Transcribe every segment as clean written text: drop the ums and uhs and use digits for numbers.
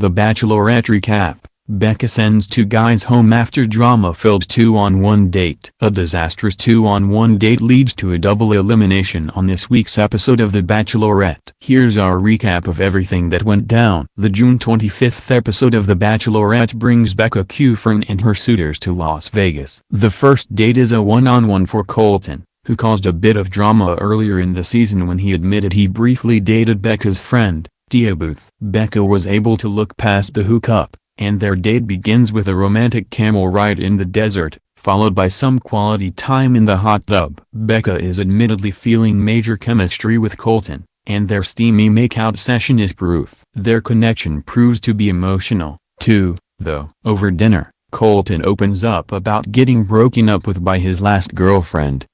The Bachelorette recap. Becca sends two guys home after drama-filled 2-on-1 date. A disastrous 2-on-1 date leads to a double elimination on this week's episode of The Bachelorette. Here's our recap of everything that went down. The June 25th episode of The Bachelorette brings Becca Kufrin and her suitors to Las Vegas. The first date is a one-on-one for Colton, who caused a bit of drama earlier in the season when he admitted he briefly dated Becca's friend, Tia Booth. Becca was able to look past the hookup, and their date begins with a romantic camel ride in the desert, followed by some quality time in the hot tub. Becca is admittedly feeling major chemistry with Colton, and their steamy make-out session is proof. Their connection proves to be emotional, too, though. Over dinner, Colton opens up about getting broken up with by his last girlfriend.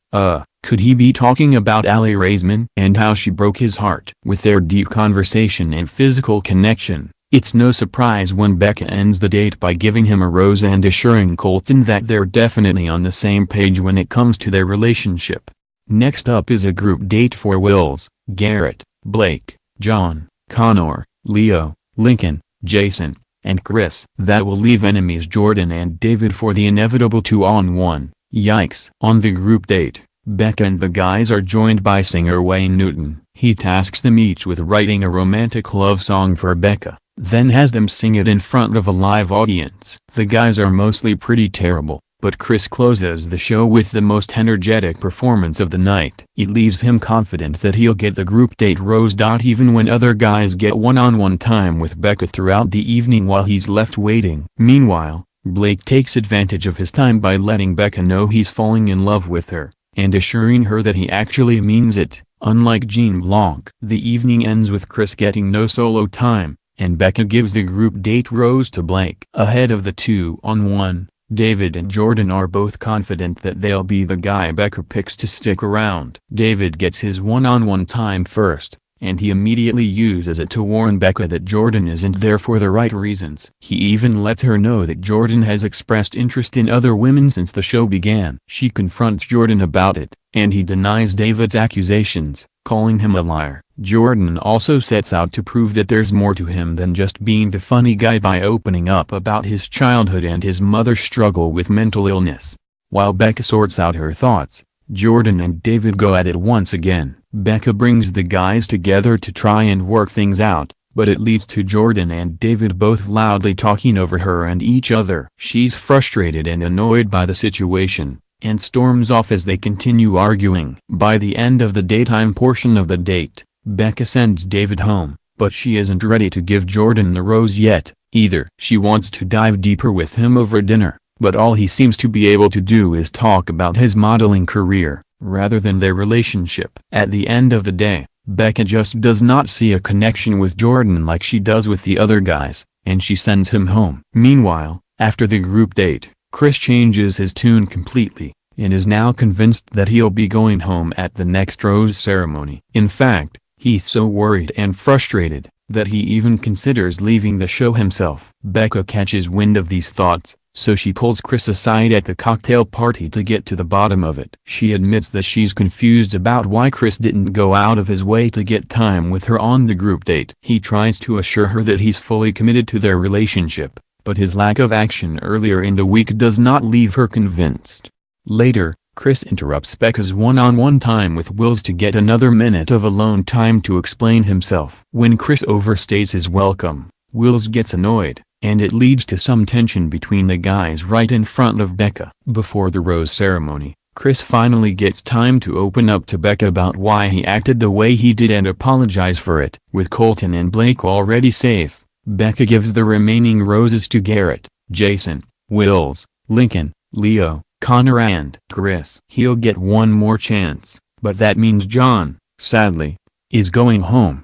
Could he be talking about Allie Raisman and how she broke his heart? With their deep conversation and physical connection, it's no surprise when Becca ends the date by giving him a rose and assuring Colton that they're definitely on the same page when it comes to their relationship. Next up is a group date for Wills, Garrett, Blake, John, Connor, Leo, Lincoln, Jason, and Chris. That will leave enemies Jordan and David for the inevitable 2-on-1. Yikes. On the group date, Becca and the guys are joined by singer Wayne Newton. He tasks them each with writing a romantic love song for Becca, then has them sing it in front of a live audience. The guys are mostly pretty terrible, but Chris closes the show with the most energetic performance of the night. It leaves him confident that he'll get the group date rose. Even when other guys get one-on-one time with Becca throughout the evening while he's left waiting. Meanwhile, Blake takes advantage of his time by letting Becca know he's falling in love with her, and assuring her that he actually means it. Unlike Jean Blanc, the evening ends with Chris getting no solo time, and Becca gives the group date rose to Blake. Ahead of the 2-on-1, David and Jordan are both confident that they'll be the guy Becca picks to stick around. David gets his one-on-one time first, and he immediately uses it to warn Becca that Jordan isn't there for the right reasons. He even lets her know that Jordan has expressed interest in other women since the show began. She confronts Jordan about it, and he denies David's accusations, calling him a liar. Jordan also sets out to prove that there's more to him than just being the funny guy by opening up about his childhood and his mother's struggle with mental illness. While Becca sorts out her thoughts, Jordan and David go at it once again. Becca brings the guys together to try and work things out, but it leads to Jordan and David both loudly talking over her and each other. She's frustrated and annoyed by the situation, and storms off as they continue arguing. By the end of the daytime portion of the date, Becca sends David home, but she isn't ready to give Jordan the rose yet, either. She wants to dive deeper with him over dinner, but all he seems to be able to do is talk about his modeling career, rather than their relationship. At the end of the day, Becca just does not see a connection with Jordan like she does with the other guys, and she sends him home. Meanwhile, after the group date, Chris changes his tune completely, and is now convinced that he'll be going home at the next rose ceremony. In fact, he's so worried and frustrated, that he even considers leaving the show himself. Becca catches wind of these thoughts, so she pulls Chris aside at the cocktail party to get to the bottom of it. She admits that she's confused about why Chris didn't go out of his way to get time with her on the group date. He tries to assure her that he's fully committed to their relationship, but his lack of action earlier in the week does not leave her convinced. Later, Chris interrupts Becca's one-on-one time with Wills to get another minute of alone time to explain himself. When Chris overstays his welcome, Wills gets annoyed, and it leads to some tension between the guys right in front of Becca. Before the rose ceremony, Chris finally gets time to open up to Becca about why he acted the way he did and apologize for it. With Colton and Blake already safe, Becca gives the remaining roses to Garrett, Jason, Wills, Lincoln, Leo, Connor and Chris. He'll get one more chance, but that means John, sadly, is going home.